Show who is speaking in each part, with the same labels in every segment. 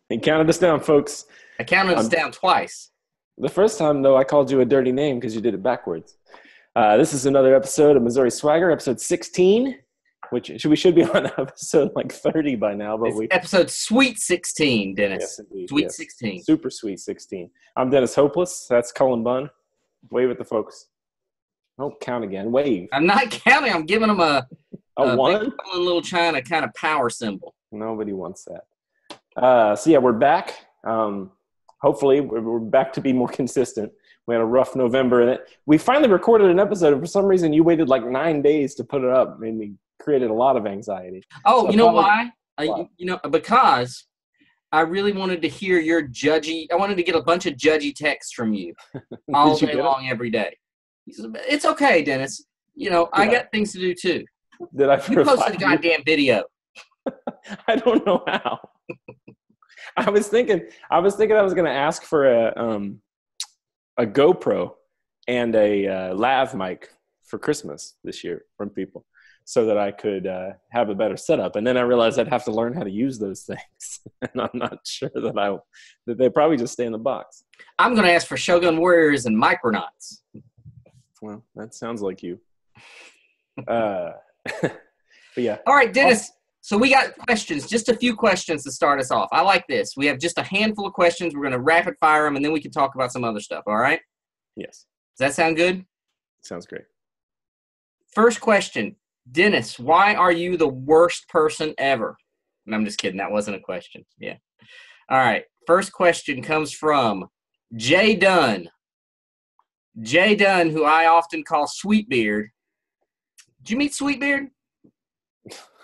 Speaker 1: He counted us down, folks.
Speaker 2: I counted us down twice.
Speaker 1: The first time, though, I called you a dirty name because you did it backwards. This is another episode of Missouri Swagger, episode 16, which we should be on episode like 30 by now. But
Speaker 2: it's episode Sweet 16, Dennis.
Speaker 1: Yes, indeed.
Speaker 2: Sweet 16.
Speaker 1: Super sweet 16. I'm Dennis Hopeless. That's Cullen Bunn. Wave at the folks. Don't count again. Wave.
Speaker 2: I'm not counting. I'm giving them a
Speaker 1: one?
Speaker 2: Big Little China kind of power symbol.
Speaker 1: Nobody wants that. So, yeah, we're back. Hopefully, we're back to be more consistent. We had a rough November, and we finally recorded an episode, and for some reason, you waited like 9 days to put it up, and we created a lot of anxiety.
Speaker 2: Oh,
Speaker 1: so
Speaker 2: you know why? Because I really wanted to hear your judgy. I wanted to get a bunch of judgy texts from you all day long, every day. It's okay, Dennis. I got things to do too.
Speaker 1: Did I?
Speaker 2: You posted a goddamn video.
Speaker 1: I don't know how. I was thinking I was going to ask for a GoPro and a lav mic for Christmas this year from people, so that I could have a better setup. And then I realized I'd have to learn how to use those things, and I'm not sure that they probably just stay in the box.
Speaker 2: I'm going to ask for Shogun Warriors and Micronauts.
Speaker 1: Well, that sounds like you. But yeah.
Speaker 2: All right, Dennis. So we got questions, just a few questions to start us off. I like this. We have just a handful of questions. We're going to rapid fire them, and then we can talk about some other stuff, all right?
Speaker 1: Yes.
Speaker 2: Does that sound good?
Speaker 1: Sounds great.
Speaker 2: First question. Dennis, why are you the worst person ever? And I'm just kidding. That wasn't a question. Yeah. All right. First question comes from Jay Dunn. Jay Dunn, who I often call Sweetbeard. Did you meet Sweetbeard?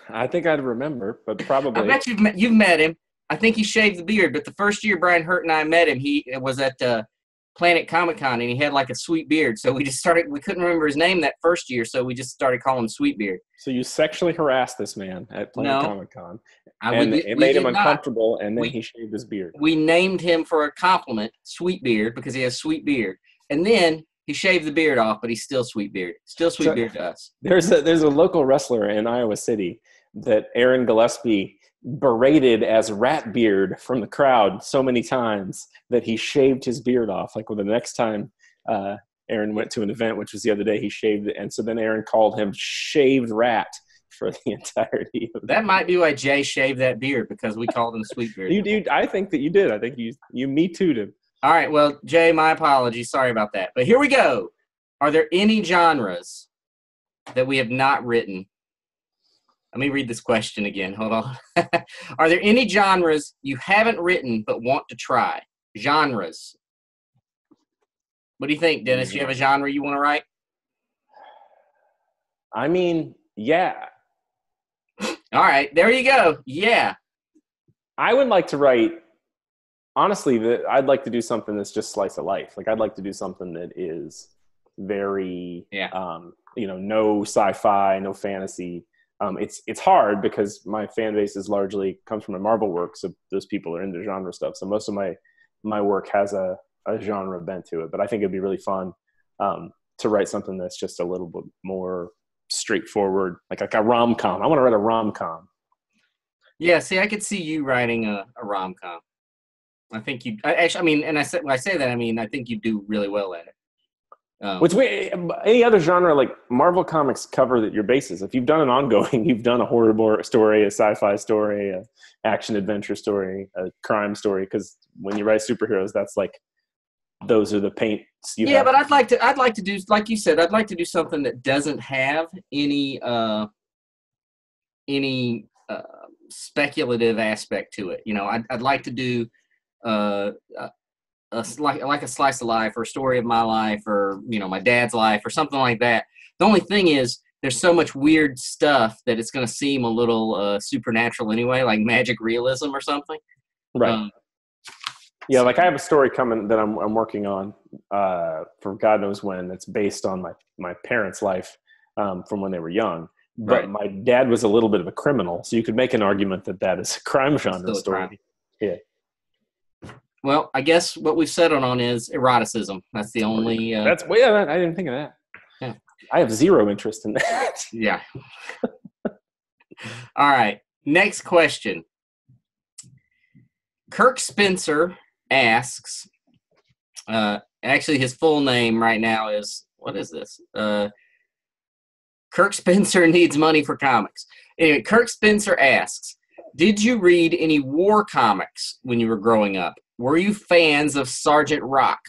Speaker 1: I think I'd remember, but probably.
Speaker 2: I bet you've met him. I think he shaved the beard, but the first year Brian Hurt and I met him, he was at Planet Comic-Con, and he had like a sweet beard. So we couldn't remember his name that first year, so we just started calling him Sweetbeard.
Speaker 1: So you sexually harassed this man at Planet Comic-Con, and it
Speaker 2: we
Speaker 1: made him
Speaker 2: did
Speaker 1: uncomfortable, and then he shaved his beard.
Speaker 2: We named him for a compliment, Sweetbeard, because he has sweet beard. And then he shaved the beard off, but he's still Sweetbeard. Still Sweetbeard to us.
Speaker 1: There's a local wrestler in Iowa City that Aaron Gillespie berated as Rat Beard from the crowd so many times that he shaved his beard off. Like, the next time Aaron went to an event, which was the other day, he shaved it. And so then Aaron called him Shaved Rat for the entirety of
Speaker 2: that. Might be why Jay shaved that beard, because we called him Sweetbeard.
Speaker 1: I think that you did. I think you Me Too'd him.
Speaker 2: All right. Well, Jay, my apologies. Sorry about that. But here we go. Are there any genres that we have not written? Let me read this question again. Hold on. Are there any genres you haven't written but want to try? Genres. What do you think, Dennis? You have a genre you want to write?
Speaker 1: I mean, yeah.
Speaker 2: All right. There you go. Yeah.
Speaker 1: I would like to write, honestly, I'd like to do something that's just slice of life. Like, I'd like to do something that is very, no sci-fi, no fantasy. It's hard because my fan base is largely comes from a Marvel work, so those people are into genre stuff. So most of my work has a genre bent to it. But I think it'd be really fun to write something that's just a little bit more straightforward, like a rom-com. I want to write a rom-com.
Speaker 2: Yeah, see, I could see you writing a rom-com. I think you actually. I mean, and when I say that, I mean I think you do really well at it.
Speaker 1: Any other genre, like Marvel Comics, cover your bases. If you've done an ongoing, you've done a horror story, a sci-fi story, a action adventure story, a crime story. Because when you write superheroes, that's like those are the paints you have.
Speaker 2: But I'd like to do, like you said, I'd like to do something that doesn't have any speculative aspect to it. I'd like to do like a slice of life, or a story of my life, or my dad's life, or something like that. The only thing is there's so much weird stuff that it's going to seem a little supernatural anyway, like magic realism or something.
Speaker 1: Right. Yeah, like I have a story coming that I'm working on for God knows when. That's based on my parents' life from when they were young. But my dad was a little bit of a criminal, so you could make an argument that is a crime genre story. Crime. Yeah.
Speaker 2: Well, I guess what we've settled on is eroticism. That's the only.
Speaker 1: I didn't think of that.
Speaker 2: Yeah.
Speaker 1: I have zero interest in that.
Speaker 2: Yeah. All right. Next question. Kirk Spencer asks, actually his full name right now is, what is this? Kirk Spencer needs money for comics. Anyway, Kirk Spencer asks, did you read any war comics when you were growing up? Were you fans of Sergeant Rock?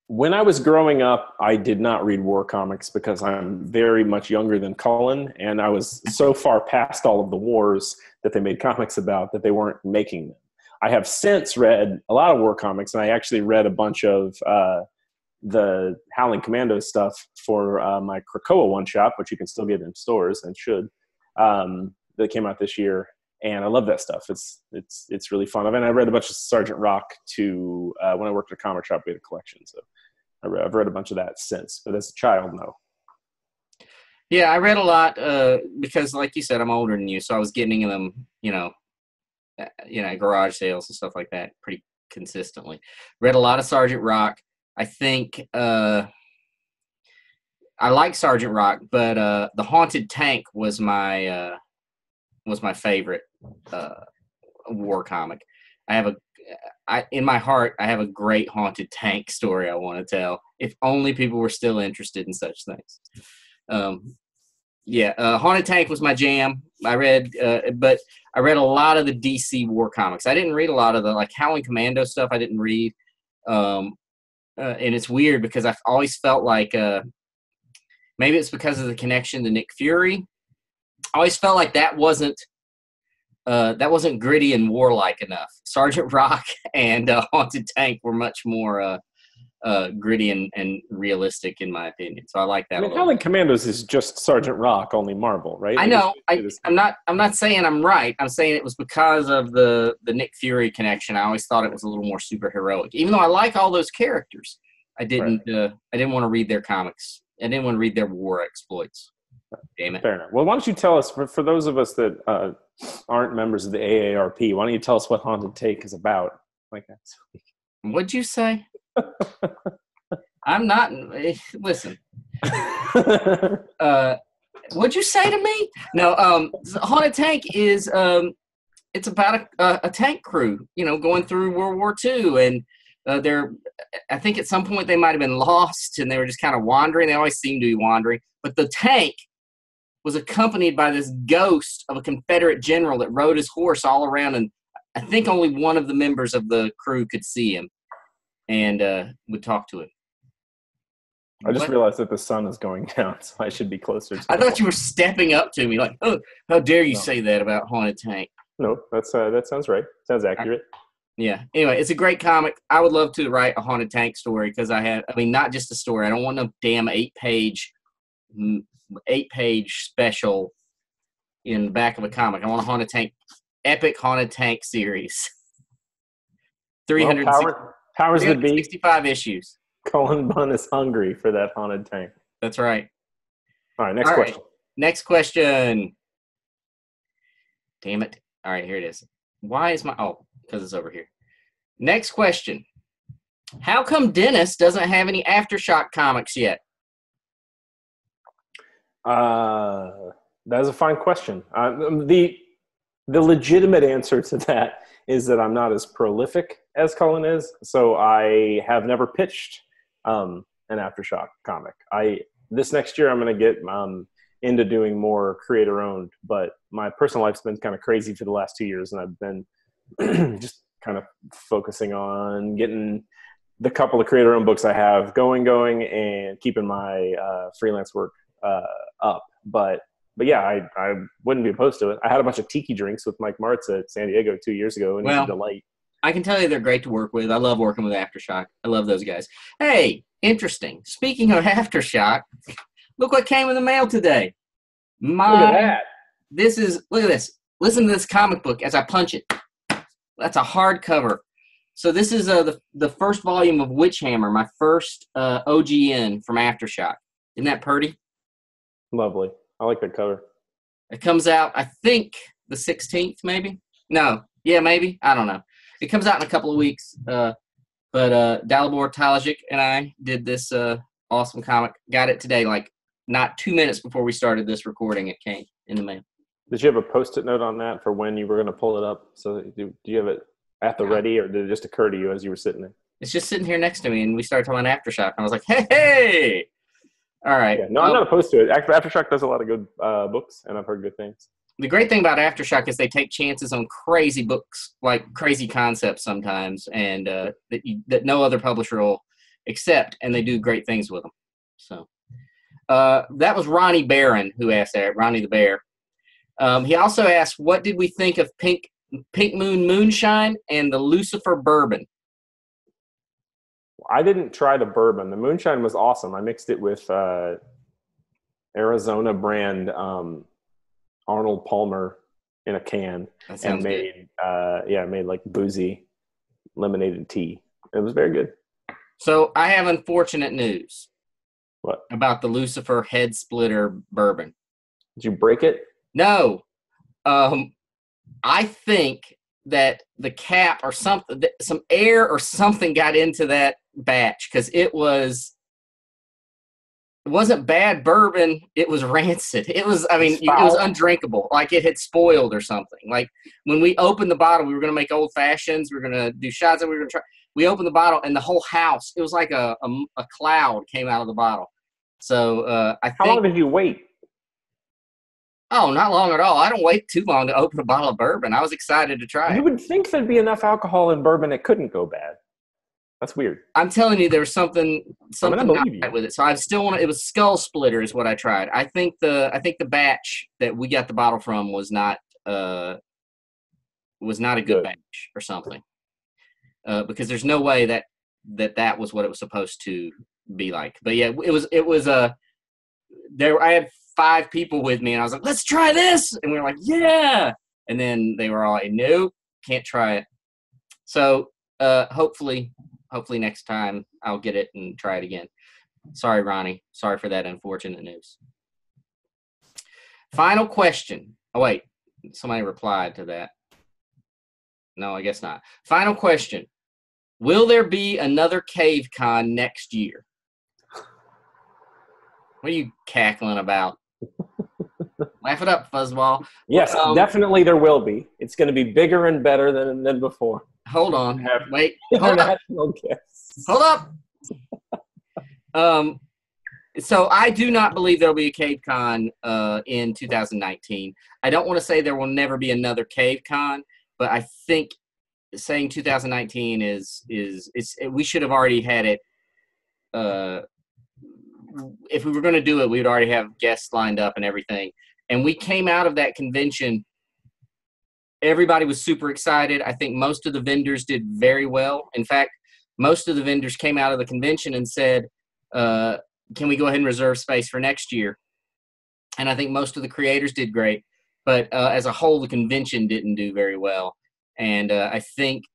Speaker 1: When I was growing up, I did not read war comics because I'm very much younger than Cullen, and I was so far past all of the wars that they made comics about that they weren't making them. I have since read a lot of war comics, and I actually read a bunch of the Howling Commando stuff for my Krakoa one-shot, which you can still get in stores and should, that came out this year. And I love that stuff. It's really fun. I mean, I read a bunch of Sergeant Rock too. When I worked at a comic shop, we had a collection. So I've read a bunch of that since. But as a child, no.
Speaker 2: Yeah, I read a lot because, like you said, I'm older than you. So I was getting them, garage sales and stuff like that pretty consistently. Read a lot of Sergeant Rock. I think I like Sergeant Rock, but The Haunted Tank was my favorite war comic. In my heart, I have a great Haunted Tank story I want to tell. If only people were still interested in such things. Haunted Tank was my jam. I read a lot of the DC war comics. I didn't read a lot of the Howling Commando stuff. I didn't read, and it's weird because I've always felt like maybe it's because of the connection to Nick Fury. I always felt like that wasn't gritty and warlike enough. Sergeant Rock and Haunted Tank were much more gritty and realistic, in my opinion. So I like that.
Speaker 1: I mean, Howling Commandos is just Sergeant Rock, only Marvel, right?
Speaker 2: I know. I'm not saying I'm right. I'm saying it was because of the Nick Fury connection. I always thought it was a little more superheroic, even though I like all those characters. I didn't want to read their comics. I didn't want to read their war exploits. Damn it.
Speaker 1: Fair enough. Well, why don't you tell us, for those of us that aren't members of the AARP, why don't you tell us what Haunted Tank is about?
Speaker 2: What'd you say? I'm not. Listen. What'd you say to me? No. Haunted Tank is it's about a tank crew, going through World War II, and I think at some point they might have been lost and they were just kind of wandering. They always seem to be wandering, but the tank was accompanied by this ghost of a Confederate general that rode his horse all around, and I think only one of the members of the crew could see him and would talk to him.
Speaker 1: I just realized that the sun is going down, so I should be closer to
Speaker 2: I thought you were stepping up to me like, oh, how dare you say that about Haunted Tank?
Speaker 1: No, that sounds right. Sounds accurate.
Speaker 2: Yeah. Anyway, it's a great comic. I would love to write a Haunted Tank story because not just a story. I don't want no damn 8-page special in the back of a comic. I want a Haunted Tank, epic Haunted Tank series. 365 issues.
Speaker 1: Cullen Bunn is hungry for that Haunted Tank.
Speaker 2: That's right.
Speaker 1: All right, next question.
Speaker 2: Next question. Damn it. All right, here it is. Why is because it's over here. Next question. How come Dennis doesn't have any Aftershock comics yet?
Speaker 1: That is a fine question. The legitimate answer to that is that I'm not as prolific as Cullen is, so I have never pitched an Aftershock comic. This next year I'm going to get into doing more creator-owned, but my personal life's been kind of crazy for the last 2 years, and I've been just kind of focusing on getting the couple of creator-owned books I have going, and keeping my freelance work up. But yeah, I wouldn't be opposed to it. I had a bunch of tiki drinks with Mike Martz at San Diego 2 years ago, and it was a delight.
Speaker 2: I can tell you they're great to work with. I love working with Aftershock. I love those guys. Hey, interesting. Speaking of Aftershock, look what came in the mail today.
Speaker 1: Look at that.
Speaker 2: Look at this. Listen to this comic book as I punch it. That's a hardcover. So this is the first volume of Witchhammer, my first OGN from Aftershock. Isn't that pretty?
Speaker 1: Lovely. I like that cover.
Speaker 2: It comes out, I think, the 16th, maybe? No. Yeah, maybe. I don't know. It comes out in a couple of weeks. But Dalibor Talajic and I did this awesome comic. Got it today, like not 2 minutes before we started this recording. It came in the mail.
Speaker 1: Did you have a Post-it note on that for when you were going to pull it up? So do you have it at the ready, or did it just occur to you as you were sitting there?
Speaker 2: It's just sitting here next to me, and we started talking about Aftershock, and I was like, hey! All right.
Speaker 1: Yeah, no, I'm not opposed to it. Aftershock does a lot of good books, and I've heard good things.
Speaker 2: The great thing about Aftershock is they take chances on crazy books, like crazy concepts sometimes, and that no other publisher will accept, and they do great things with them. So that was Ronnie Barron who asked that, Ronnie the Bear. He also asked, what did we think of Pink Moon Moonshine and the Lucifer Bourbon?
Speaker 1: I didn't try the bourbon. The moonshine was awesome. I mixed it with Arizona brand Arnold Palmer in a can, and made made like boozy lemonade tea. It was very good.
Speaker 2: So I have unfortunate news.
Speaker 1: What?
Speaker 2: About the Lucifer Head Splitter Bourbon.
Speaker 1: Did you break it?
Speaker 2: No. I think that the cap or something, some air or something got into that batch, because it wasn't bad bourbon. It was rancid. It was undrinkable. Like it had spoiled or something. Like when we opened the bottle, we were going to make old fashions. We were going to do shots, and we were going to try. We opened the bottle, and the whole house, it was like a cloud came out of the bottle. So
Speaker 1: How long did you wait?
Speaker 2: Oh, not long at all. I don't wait too long to open a bottle of bourbon. I was excited to try it.
Speaker 1: You would think there'd be enough alcohol in bourbon it couldn't go bad. That's weird.
Speaker 2: I'm telling you, there was something not right with it. So I still want to. It was Skull Splitter is what I tried. I think the batch that we got the bottle from was not a good batch or something. Because there's no way that was what it was supposed to be like. But yeah, it was there. I had 5 people with me, and I was like, let's try this. And we were like, yeah. And then they were all like, nope, can't try it. So hopefully next time I'll get it and try it again. Sorry, Ronnie. Sorry for that unfortunate news. Final question. Oh, wait. Somebody replied to that. No, I guess not. Final question. Will there be another CaveCon next year? What are you cackling about? Laugh it up, Fuzzball.
Speaker 1: Yes, definitely there will be. It's going to be bigger and better than before.
Speaker 2: Hold on. Wait. Hold up. Hold up. So I do not believe there will be a CaveCon in 2019. I don't want to say there will never be another CaveCon, but I think saying 2019 we should have already had it. If we were going to do it, we would already have guests lined up and everything. And we came out of that convention. Everybody was super excited. I think most of the vendors did very well. In fact, most of the vendors came out of the convention and said, can we go ahead and reserve space for next year? And I think most of the creators did great. But as a whole, the convention didn't do very well. And I think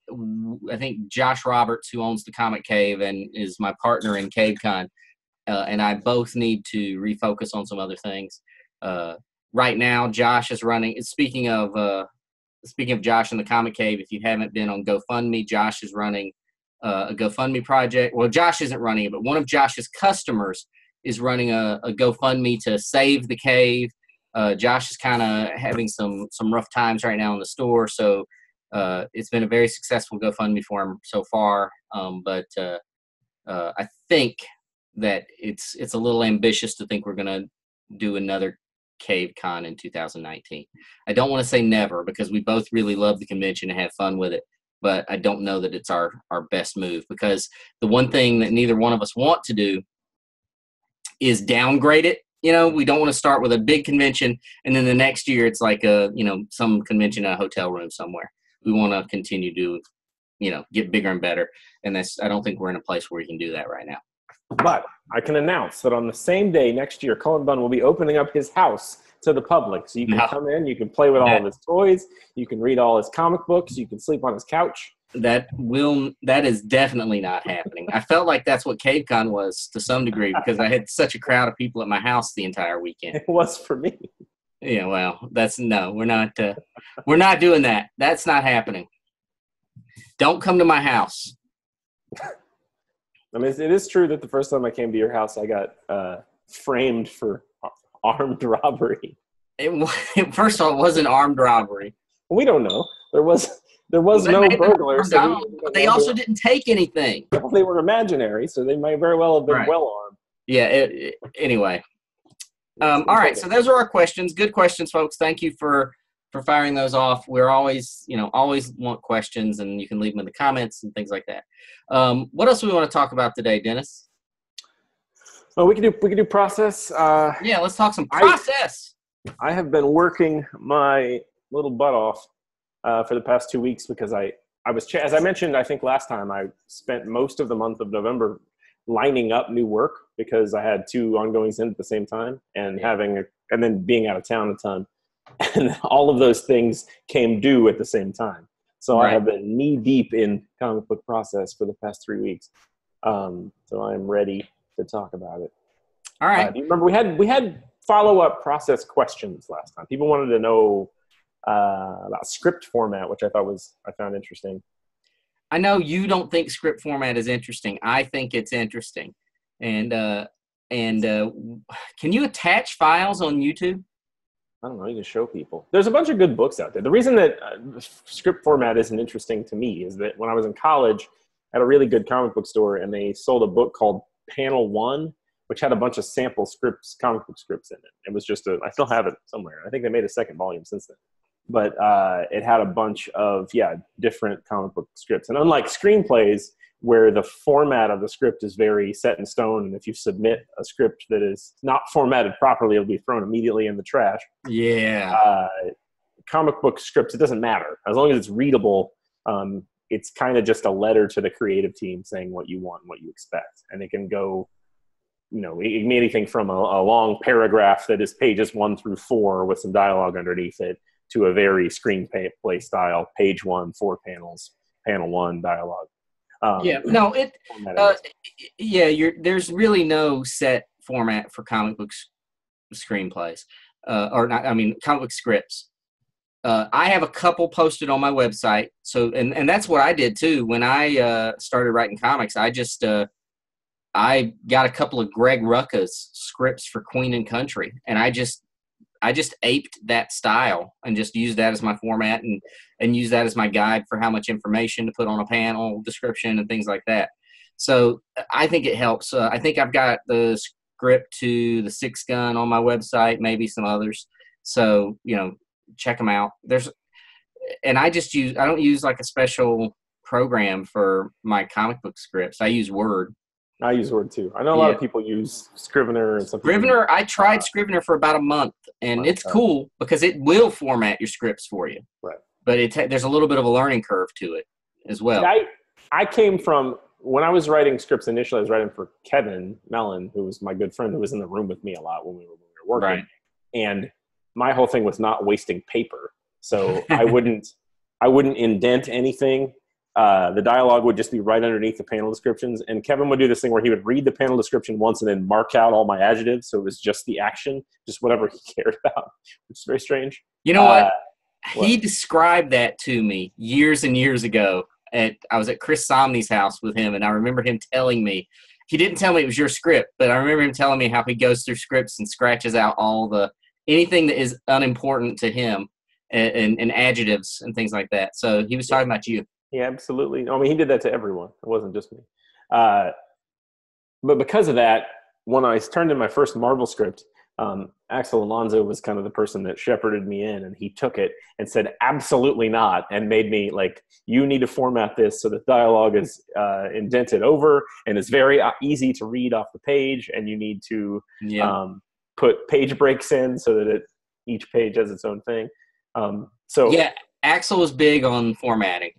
Speaker 2: Josh Roberts, who owns the Comic Cave and is my partner in CaveCon, and I both need to refocus on some other things. Right now, Josh is running. Speaking of Josh in the Comic Cave, if you haven't been on GoFundMe, Josh is running a GoFundMe project. Well, Josh isn't running it, but one of Josh's customers is running a GoFundMe to save the cave. Josh is kind of having some rough times right now in the store, so it's been a very successful GoFundMe for him so far. But I think that it's a little ambitious to think we're going to do another CaveCon in 2019. I don't want to say never, because we both really love the convention and have fun with it, but I don't know that it's our best move, because the one thing that neither one of us want to do is downgrade it. You know, we don't want to start with a big convention and then the next year it's like some convention in a hotel room somewhere. We want to continue to, get bigger and better. And I don't think we're in a place where we can do that right now.
Speaker 1: But I can announce that on the same day next year, Cullen Bunn will be opening up his house to the public. So you can come in, you can play with all of his toys, you can read all his comic books, you can sleep on his couch.
Speaker 2: That is definitely not happening. I felt like that's what CaveCon was to some degree, because I had such a crowd of people at my house the entire weekend.
Speaker 1: It was for me.
Speaker 2: Yeah, well, we're not doing that. That's not happening. Don't come to my house.
Speaker 1: I mean, it is true that the first time I came to your house, I got framed for armed robbery.
Speaker 2: First of all, it was an armed robbery.
Speaker 1: We don't know. There was no burglar,
Speaker 2: but they also didn't take anything.
Speaker 1: They were imaginary, so they might very well have been well armed.
Speaker 2: Yeah. Anyway. All right. So those are our questions. Good questions, folks. Thank you for firing those off. We're always want questions, and you can leave them in the comments and things like that. What else do we want to talk about today, Dennis?
Speaker 1: Well, we can do process.
Speaker 2: Yeah, let's talk some process.
Speaker 1: I have been working my little butt off for the past 2 weeks because I was, as I mentioned, I think last time, I spent most of the month of November lining up new work because I had 2 ongoings in at the same time and then being out of town a ton. And all of those things came due at the same time. So I have been knee deep in comic book process for the past 3 weeks. So I'm ready to talk about it.
Speaker 2: All right.
Speaker 1: Do you remember we had follow-up process questions last time? People wanted to know about script format, which I found interesting.
Speaker 2: I know you don't think script format is interesting. I think it's interesting. And can you attach files on YouTube?
Speaker 1: I don't know. You can show people. There's a bunch of good books out there. The reason that script format isn't interesting to me is that when I was in college at a really good comic book store, and they sold a book called Panel One, which had a bunch of sample scripts, comic book scripts in it. It was just I still have it somewhere. I think they made a second volume since then. But it had a bunch of, different comic book scripts. And unlike screenplays, where the format of the script is very set in stone, and if you submit a script that is not formatted properly, it'll be thrown immediately in the trash.
Speaker 2: Yeah.
Speaker 1: Comic book scripts, it doesn't matter. As long as it's readable, it's kind of just a letter to the creative team saying what you want and what you expect. And it can go, it can be anything from a long paragraph that is pages 1 through 4 with some dialogue underneath it, to a very screenplay style, page 1, 4 panels, panel 1 dialogue.
Speaker 2: There's really no set format for comic book screenplays, comic book scripts. I have a couple posted on my website. So, and that's what I did too. When I started writing comics, I just, I got a couple of Greg Rucka's scripts for Queen and Country, and I just aped that style and just used that as my format and use that as my guide for how much information to put on a panel description and things like that. So I think it helps. I think I've got the script to The Six Gun on my website, maybe some others. So, check them out. I don't use like a special program for my comic book scripts. I use Word.
Speaker 1: I use Word too. I know a lot of people use Scrivener and something.
Speaker 2: Scrivener, I tried Scrivener for about a month, and it's cool because it will format your scripts for you.
Speaker 1: Right.
Speaker 2: But there's a little bit of a learning curve to it as well.
Speaker 1: I came from, when I was writing scripts initially, I was writing for Kevin Mellon, who was my good friend, who was in the room with me a lot when we were working.
Speaker 2: Right.
Speaker 1: And my whole thing was not wasting paper. So I wouldn't indent anything. The dialogue would just be right underneath the panel descriptions. And Kevin would do this thing where he would read the panel description once and then mark out all my adjectives. So it was just the action, just whatever he cared about, which is very strange.
Speaker 2: You know what? He described that to me years and years ago. I was at Chris Somney's house with him, and I remember him telling me, he didn't tell me it was your script, but I remember him telling me how he goes through scripts and scratches out anything that is unimportant to him and adjectives and things like that. So he was talking about you.
Speaker 1: Yeah, absolutely. I mean, he did that to everyone. It wasn't just me. But because of that, when I turned in my first Marvel script, Axel Alonso was kind of the person that shepherded me in, and he took it and said, absolutely not, and made me like, you need to format this so the dialogue is indented over and it's very easy to read off the page, and you need to put page breaks in so that each page has its own thing.
Speaker 2: Axel was big on formatting.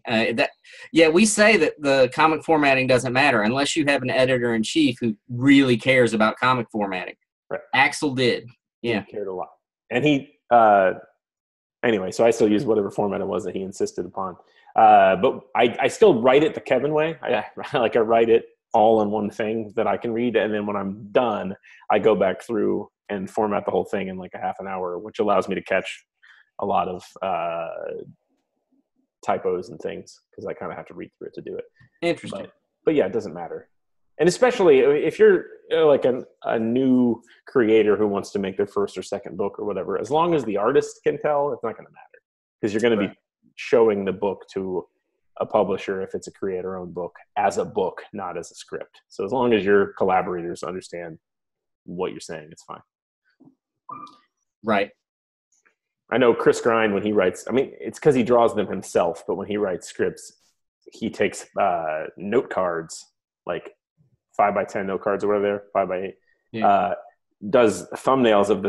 Speaker 2: We say that the comic formatting doesn't matter unless you have an editor-in-chief who really cares about comic formatting.
Speaker 1: Right.
Speaker 2: Axel did. Yeah.
Speaker 1: He cared a lot. And he, anyway, so I still use whatever format it was that he insisted upon. But I still write it the Kevin way. I write it all in one thing that I can read. And then when I'm done, I go back through and format the whole thing in like a half an hour, which allows me to catch a lot of typos and things because I kind of have to read through it to do it.
Speaker 2: Interesting.
Speaker 1: But yeah, it doesn't matter. And especially if you're like a new creator who wants to make their first or second book or whatever, as long as the artist can tell, it's not going to matter, because you're going to be showing the book to a publisher if it's a creator-owned book as a book, not as a script. So as long as your collaborators understand what you're saying, it's fine.
Speaker 2: Right.
Speaker 1: I know Chris Grind, when he writes, I mean, it's because he draws them himself, but when he writes scripts, he takes note cards, like 5x10 note cards or whatever, 5x8, does thumbnails of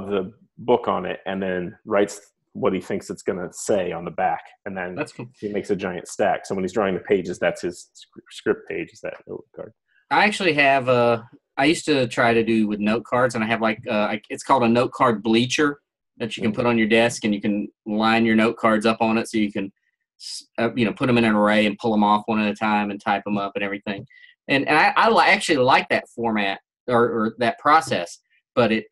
Speaker 1: the book on it, and then writes what he thinks it's going to say on the back, and then he makes a giant stack. So when he's drawing the pages, that's his script page, is that note card.
Speaker 2: I actually have I used to try to do with note cards, and I have like it's called a note card bleacher that you can put on your desk, and you can line your note cards up on it, so you can put them in an array and pull them off one at a time and type them up and everything. And I actually like that format or that process, but it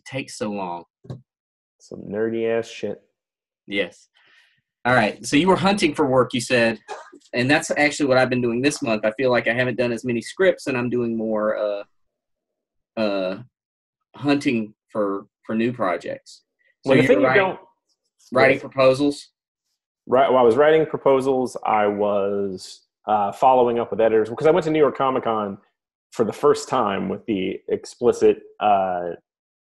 Speaker 2: takes so long.
Speaker 1: Some nerdy ass shit.
Speaker 2: Yes. All right. So you were hunting for work, you said, and that's actually what I've been doing this month. I feel like I haven't done as many scripts, and I'm doing more hunting for new projects. So
Speaker 1: well, the thing you don't
Speaker 2: writing proposals.
Speaker 1: Right. While I was writing proposals, I was following up with editors, because I went to New York Comic Con for the first time with the explicit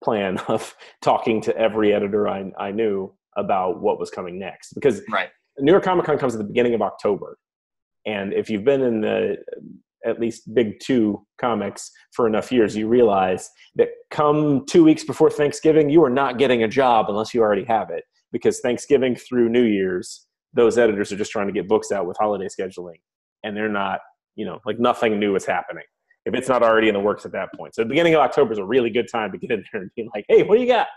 Speaker 1: plan of talking to every editor I knew about what was coming next. Because New York Comic Con comes at the beginning of October. And if you've been in the at least big two comics for enough years, you realize that come 2 weeks before Thanksgiving, you are not getting a job unless you already have it. Because Thanksgiving through New Year's, those editors are just trying to get books out with holiday scheduling. And they're not, like nothing new is happening if it's not already in the works at that point. So the beginning of October is a really good time to get in there and be like, hey, what do you got?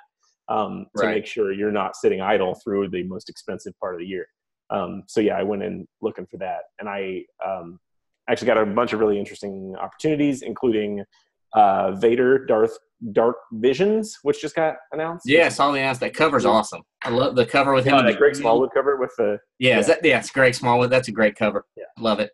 Speaker 1: To make sure you're not sitting idle through the most expensive part of the year. So yeah, I went in looking for that. And I actually got a bunch of really interesting opportunities, including Vader Dark Visions, which just got announced.
Speaker 2: Yeah, I saw the announcement. That cover's awesome. I love the cover with him.
Speaker 1: That Greg Smallwood cover with the
Speaker 2: it's Greg Smallwood. That's a great cover.
Speaker 1: Yeah,
Speaker 2: love it.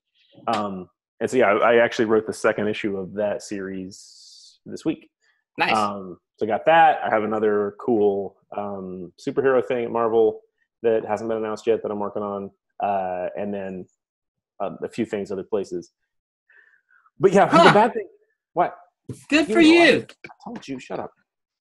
Speaker 1: And so yeah, I actually wrote the second issue of that series this week.
Speaker 2: Nice.
Speaker 1: So I got that. I have another cool superhero thing at Marvel that hasn't been announced yet that I'm working on, and then a few things other places. But yeah, the bad thing. What?
Speaker 2: Good for you.
Speaker 1: I told you, shut up.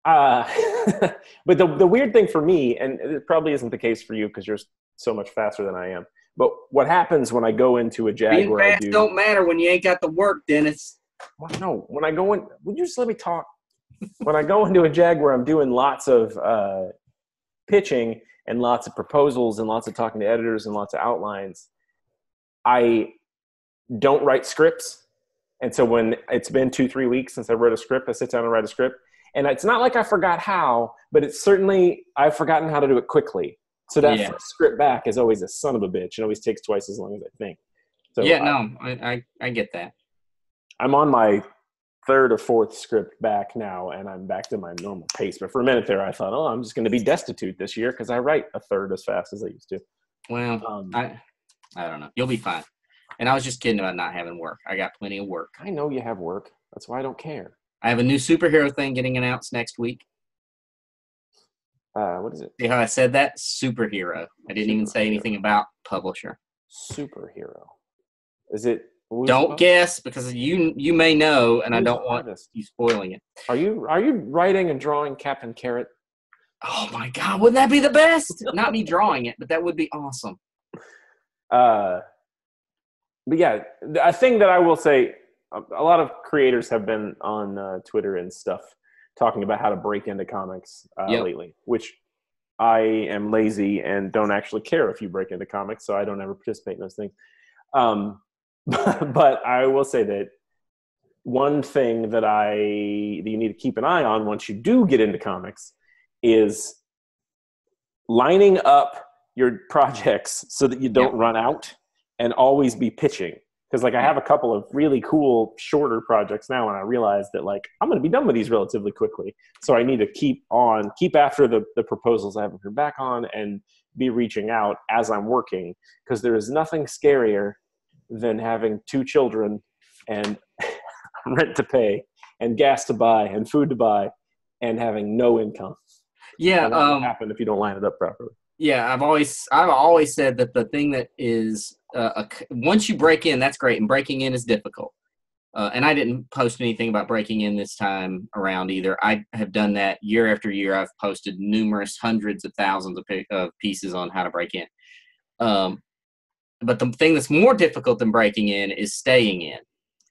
Speaker 1: But the weird thing for me, and it probably isn't the case for you because you're so much faster than I am, but what happens when I go into a Jag
Speaker 2: where I do... don't matter when you ain't got the work, Dennis.
Speaker 1: Well, no, when I go in... Would you just let me talk? When I go into a Jag where I'm doing lots of pitching and lots of proposals and lots of talking to editors and lots of outlines, I don't write scripts. And so when it's been 2-3 weeks since I wrote a script, I sit down and write a script. And it's not like I forgot how, but it's certainly I've forgotten how to do it quickly. So that first script back is always a son of a bitch. It always takes twice as long as I think. So
Speaker 2: I get that.
Speaker 1: I'm on my third or fourth script back now, and I'm back to my normal pace. But for a minute there, I thought, I'm just going to be destitute this year because I write a third as fast as I used to.
Speaker 2: Well, I don't know. You'll be fine. And I was just kidding about not having work. I got plenty of work.
Speaker 1: I know you have work. That's why I don't care.
Speaker 2: I have a new superhero thing getting announced next week.
Speaker 1: What is it?
Speaker 2: See how I said that? Superhero. I didn't even say anything about publisher.
Speaker 1: Superhero. Is it?
Speaker 2: Don't guess because you may know, and I don't want you spoiling it.
Speaker 1: Are you writing and drawing Captain Carrot?
Speaker 2: Oh my God! Wouldn't that be the best? Not me drawing it, but that would be awesome.
Speaker 1: But yeah, a thing that I will say, a lot of creators have been on Twitter and stuff talking about how to break into comics lately, which I am lazy and don't actually care if you break into comics, so I don't ever participate in those things. But I will say that one thing that you need to keep an eye on once you do get into comics is lining up your projects so that you don't run out and always be pitching. Because I have a couple of really cool shorter projects now, and I realize that I'm going to be done with these relatively quickly. So I need to keep after the proposals I haven't heard back on and be reaching out as I'm working, because there is nothing scarier than having 2 children and rent to pay and gas to buy and food to buy and having no income.
Speaker 2: Yeah.
Speaker 1: And that will happen if you don't line it up properly.
Speaker 2: Yeah. I've always said that the thing that is, once you break in, that's great. And breaking in is difficult. And I didn't post anything about breaking in this time around either. I have done that year after year. I've posted numerous hundreds of thousands of pieces on how to break in. But the thing that's more difficult than breaking in is staying in.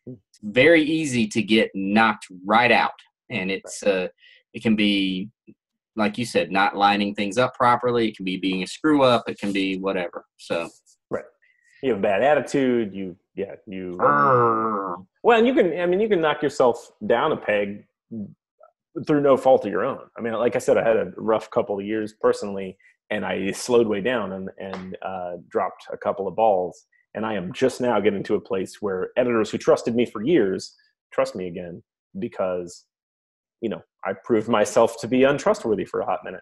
Speaker 2: It's very easy to get knocked right out. And it can be, like you said, not lining things up properly. It can be being a screw up. It can be whatever. So,
Speaker 1: right. You have a bad attitude. Well, and you can knock yourself down a peg through no fault of your own. I mean, like I said, I had a rough couple of years personally, and I slowed way down and dropped a couple of balls. And I am just now getting to a place where editors who trusted me for years trust me again because, I proved myself to be untrustworthy for a hot minute.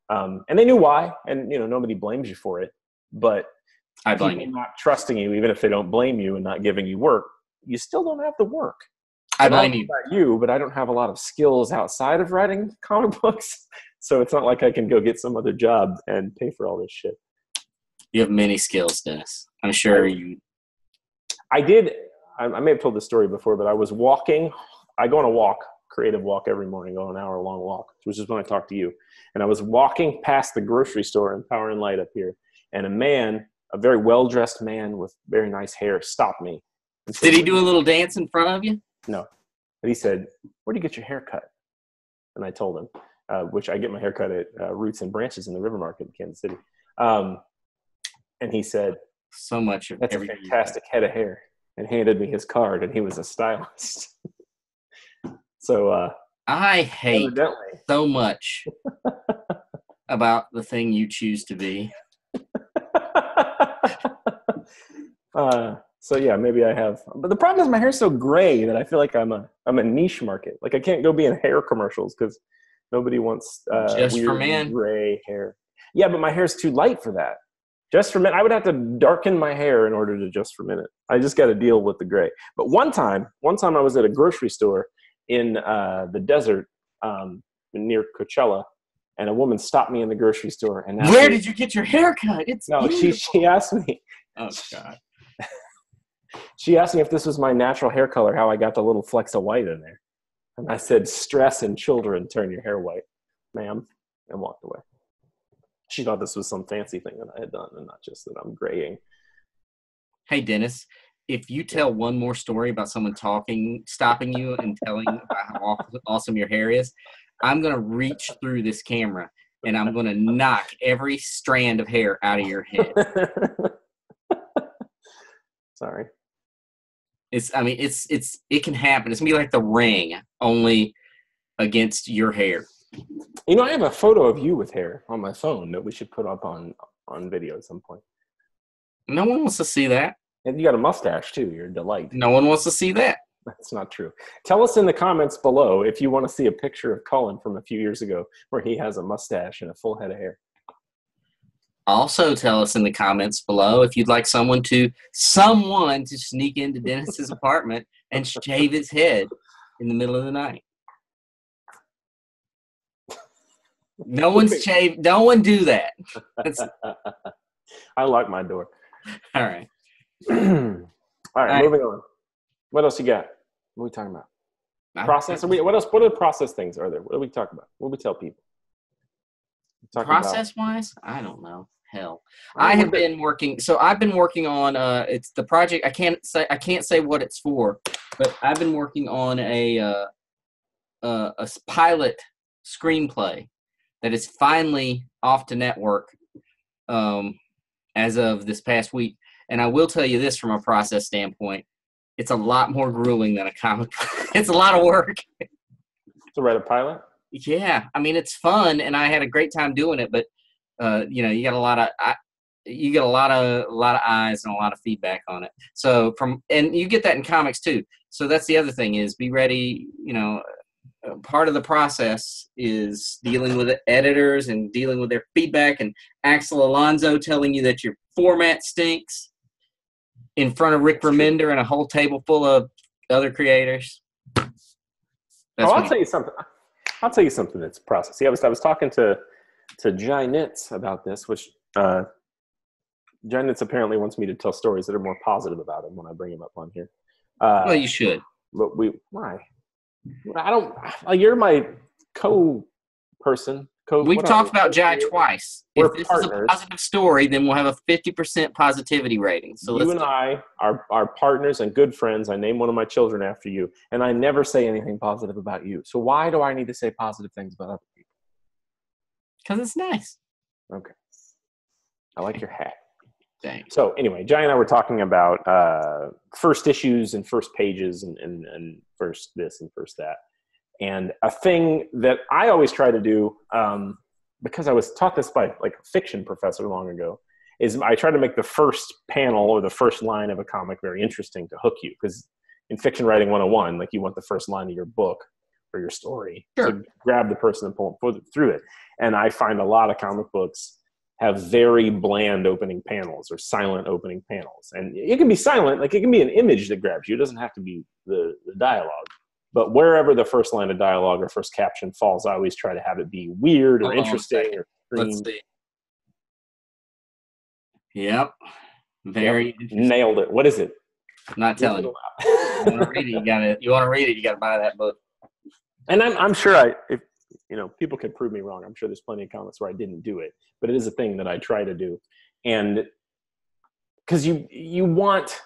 Speaker 1: And they knew why, and, nobody blames you for it. But
Speaker 2: I blame you.
Speaker 1: Not trusting you, even if they don't blame you and not giving you work, you still don't have the work.
Speaker 2: I blame you.
Speaker 1: About you, but I don't have a lot of skills outside of writing comic books. So it's not like I can go get some other job and pay for all this shit.
Speaker 2: You have many skills, Dennis. I'm sure you.
Speaker 1: I did. I may have told this story before, but I was walking. I go on a walk, creative walk every morning, go an hour-long walk, which is when I talk to you. And I was walking past the grocery store in Power and Light up here, and a very well-dressed man with very nice hair, stopped me.
Speaker 2: Did he do a little dance in front of you?
Speaker 1: No. But he said, "Where do you get your hair cut?" And I told him, which I get my hair cut at Roots and Branches in the River Market in Kansas City. And he said,
Speaker 2: "So much of
Speaker 1: that's a fantastic head of hair," and handed me his card, and he was a stylist. So
Speaker 2: I hate so much about the thing you choose to be.
Speaker 1: So yeah, maybe I have, but the problem is my hair's so gray that I feel like I'm a niche market. Like I can't go be in hair commercials because nobody wants
Speaker 2: just
Speaker 1: weird
Speaker 2: for men
Speaker 1: gray hair. Yeah, but my hair's too light for that. Just for men, I would have to darken my hair in order to Just for Men. I just got to deal with the gray. But one time I was at a grocery store in the desert near Coachella, and a woman stopped me in the grocery store and asked
Speaker 2: Where did you get your hair cut?
Speaker 1: She asked me.
Speaker 2: Oh God.
Speaker 1: She asked me if this was my natural hair color, how I got the little flecks of white in there. And I said, "Stress and children turn your hair white, ma'am," and walked away. She thought this was some fancy thing that I had done and not just that I'm graying.
Speaker 2: Hey, Dennis, if you tell one more story about someone stopping you and telling about how awesome your hair is, I'm going to reach through this camera and I'm going to knock every strand of hair out of your head.
Speaker 1: Sorry.
Speaker 2: It can happen. It's gonna be like The Ring, only against your hair.
Speaker 1: I have a photo of you with hair on my phone that we should put up on video at some point.
Speaker 2: No one wants to see that.
Speaker 1: And you got a mustache too. You're a delight.
Speaker 2: No one wants to see that.
Speaker 1: That's not true. Tell us in the comments below if you want to see a picture of Cullen from a few years ago where he has a mustache and a full head of hair.
Speaker 2: Also, tell us in the comments below if you'd like someone to sneak into Dennis's apartment and shave his head in the middle of the night. No one's shaved. No one do that.
Speaker 1: I lock my door.
Speaker 2: All right.
Speaker 1: All right. Moving on. What else you got? What are we talking about? Process? What else? What other process things are there? What do we talk about? What do we tell people?
Speaker 2: Process-wise? I don't know. Hell, I've been working on it's the project. I can't say what it's for, but I've been working on a pilot screenplay that is finally off to network as of this past week. And I will tell you this from a process standpoint, it's a lot more grueling than a comic book. It's a lot of work.
Speaker 1: To write a pilot?
Speaker 2: Yeah, I mean it's fun, and I had a great time doing it, but. You got a lot of eyes and a lot of feedback on it. So and you get that in comics too. So that's the other thing is be ready. Part of the process is dealing with editors and dealing with their feedback and Axel Alonso telling you that your format stinks in front of Rick Remender and a whole table full of other creators.
Speaker 1: I'll tell you something. I'll tell you something that's a process. See, I was talking to Jai Nitz about this, which Jai Nitz apparently wants me to tell stories that are more positive about him when I bring him up on here.
Speaker 2: Well, you should.
Speaker 1: But why? I don't. You're my co-person.
Speaker 2: We've talked about Jai twice.
Speaker 1: We're
Speaker 2: if this
Speaker 1: partners.
Speaker 2: is a positive story, then we'll have a 50% positivity rating. So
Speaker 1: you and I are partners and good friends. I name one of my children after you, and I never say anything positive about you. So why do I need to say positive things about other people?
Speaker 2: Because it's nice.
Speaker 1: Okay. I like your hat.
Speaker 2: Thanks.
Speaker 1: So anyway, Jai and I were talking about first issues and first pages and first this and first that. And a thing that I always try to do, because I was taught this by like a fiction professor long ago, is I try to make the first panel or the first line of a comic very interesting to hook you. Because in Fiction Writing 101, like you want the first line of your book or your story to grab the person and pull them through it. And I find a lot of comic books have very bland opening panels or silent opening panels. And it can be silent, like it can be an image that grabs you. It doesn't have to be the dialogue. But wherever the first line of dialogue or first caption falls, I always try to have it be weird or interesting or
Speaker 2: Let's see. Yep. Very
Speaker 1: nailed it. What is it?
Speaker 2: I'm not telling you. You want to read it, you gotta buy that book.
Speaker 1: And I'm sure if people can prove me wrong. I'm sure there's plenty of comments where I didn't do it, but it is a thing that I try to do. And because you want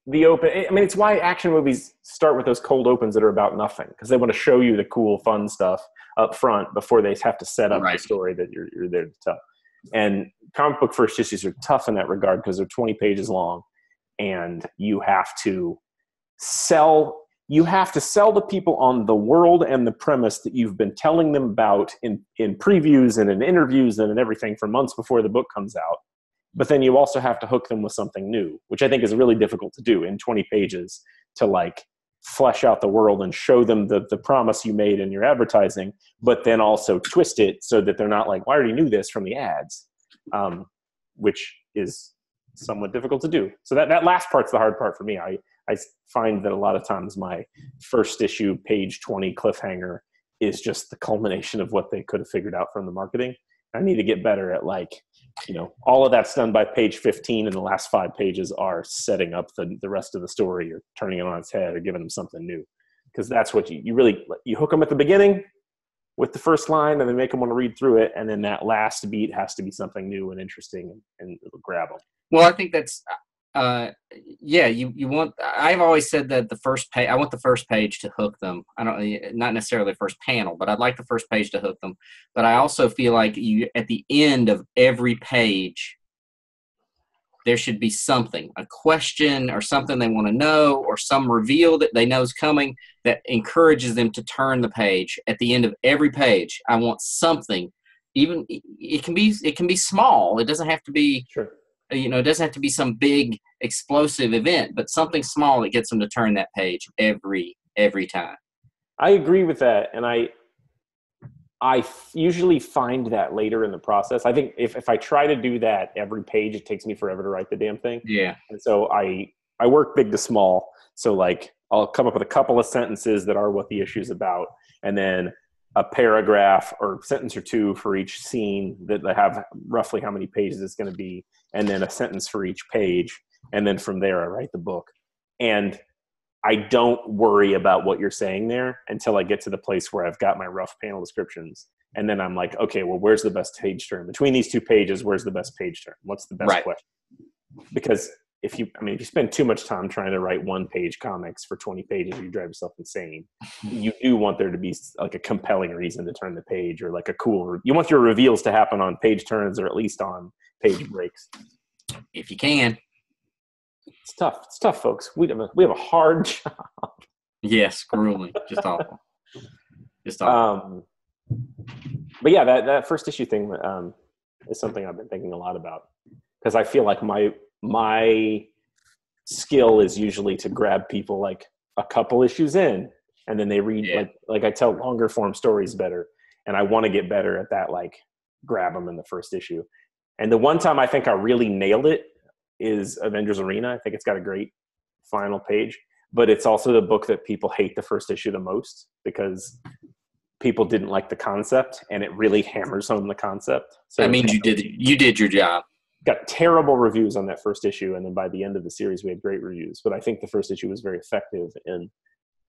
Speaker 1: the open, I mean, it's why action movies start with those cold opens that are about nothing, because they want to show you the cool, fun stuff up front before they have to set up the story that you're there to tell. And comic book first issues are tough in that regard because they're 20 pages long, and you have to sell the people on the world and the premise that you've been telling them about in previews and in interviews and in everything for months before the book comes out. But then you also have to hook them with something new, which I think is really difficult to do in 20 pages, to like flesh out the world and show them the promise you made in your advertising, but then also twist it so that they're not like, well, I already knew this from the ads, which is somewhat difficult to do. So that last part's the hard part for me. I find that a lot of times my first issue, page 20 cliffhanger is just the culmination of what they could have figured out from the marketing. I need to get better at all of that's done by page 15, and the last 5 pages are setting up the rest of the story or turning it on its head or giving them something new. Because that's what you hook them at the beginning with the first line and then make them want to read through it. And then that last beat has to be something new and interesting and it'll grab them.
Speaker 2: Well, I think that's, you want, I've always said that I want the first page to hook them. Not necessarily the first panel, but I'd like the first page to hook them. But I also feel like at the end of every page, there should be something, a question or something they want to know, or some reveal that they know is coming that encourages them to turn the page. At the end of every page, I want something. Even it can be small. It doesn't have to be.
Speaker 1: Sure.
Speaker 2: It doesn't have to be some big explosive event, but something small that gets them to turn that page every time.
Speaker 1: I agree with that, and I usually find that later in the process. I think if I try to do that every page, it takes me forever to write the damn thing.
Speaker 2: Yeah.
Speaker 1: And so I work big to small. So like I'll come up with a couple of sentences that are what the issue's about, and then a paragraph or sentence or two for each scene that they have roughly how many pages it's going to be, and then a sentence for each page. And then from there, I write the book. And I don't worry about what you're saying there until I get to the place where I've got my rough panel descriptions. And then I'm like, okay, well, where's the best page turn? Between these 2 pages, where's the best page turn? What's the best question? Because if you spend too much time trying to write 1-page comics for 20 pages, you drive yourself insane. You do want there to be like a compelling reason to turn the page, or like you want your reveals to happen on page turns, or at least on page breaks.
Speaker 2: If you can.
Speaker 1: It's tough, folks. We have a hard job.
Speaker 2: Yes, grueling. Just awful.
Speaker 1: But yeah, that first issue thing is something I've been thinking a lot about, because I feel like my skill is usually to grab people like a couple issues in, and then they read like I tell longer form stories better, and I want to get better at that, like grab them in the first issue. And the one time I think I really nailed it is Avengers Arena. I think it's got a great final page. but it's also the book that people hate the first issue the most because people didn't like the concept, and it really hammers home the concept. So
Speaker 2: that means you did your job.
Speaker 1: Got terrible reviews on that first issue, and then by the end of the series, we had great reviews. But I think the first issue was very effective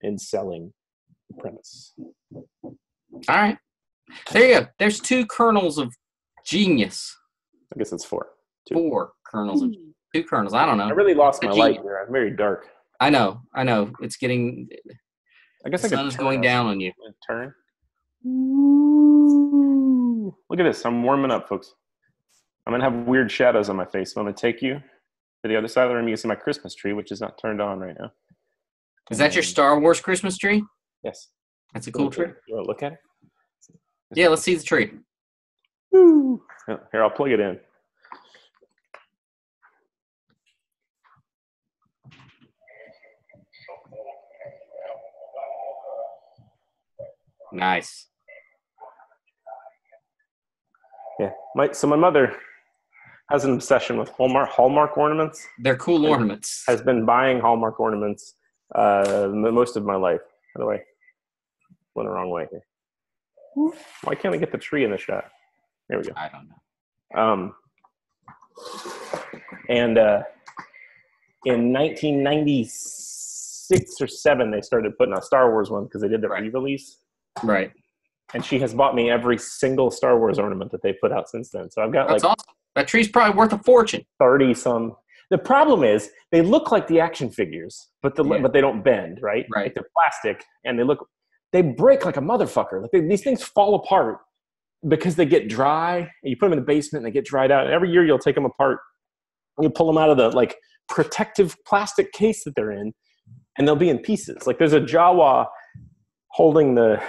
Speaker 1: in selling the premise.
Speaker 2: All right, there you go. There's 2 kernels of genius.
Speaker 1: I guess it's 4. 2.
Speaker 2: 4 kernels of 2 kernels. I don't know.
Speaker 1: I really lost my light here. I'm very dark.
Speaker 2: I know. It's getting.
Speaker 1: I guess
Speaker 2: the sun is going down on you.
Speaker 1: Turn. Ooh. Look at this. I'm warming up, folks. I'm going to have weird shadows on my face. So I'm going to take you to the other side of the room. You can see my Christmas tree, which is not turned on right now.
Speaker 2: Is that your Star Wars Christmas tree?
Speaker 1: Yes.
Speaker 2: That's a cool tree.
Speaker 1: You want to look at it?
Speaker 2: Yeah, let's see the tree.
Speaker 1: Woo. Here, I'll plug it in.
Speaker 2: Nice.
Speaker 1: Yeah. My mother has an obsession with Hallmark ornaments.
Speaker 2: They're cool ornaments.
Speaker 1: Has been buying Hallmark ornaments most of my life. By the way, went the wrong way here. Why can't I get the tree in the shot? There we go.
Speaker 2: I don't know.
Speaker 1: And in 1996 or 7, they started putting out Star Wars one because they did the re-release.
Speaker 2: Right.
Speaker 1: And she has bought me every single Star Wars ornament that they put out since then. So I've got
Speaker 2: That's awesome. That tree's probably worth a fortune.
Speaker 1: 30 some. The problem is they look like the action figures, but they don't bend, right?
Speaker 2: Right.
Speaker 1: Like they're plastic, and they break like a motherfucker. Like these things fall apart because they get dry. And you put them in the basement, and they get dried out. And every year you'll take them apart, and you pull them out of the like protective plastic case that they're in, and they'll be in pieces. Like there's a Jawa holding the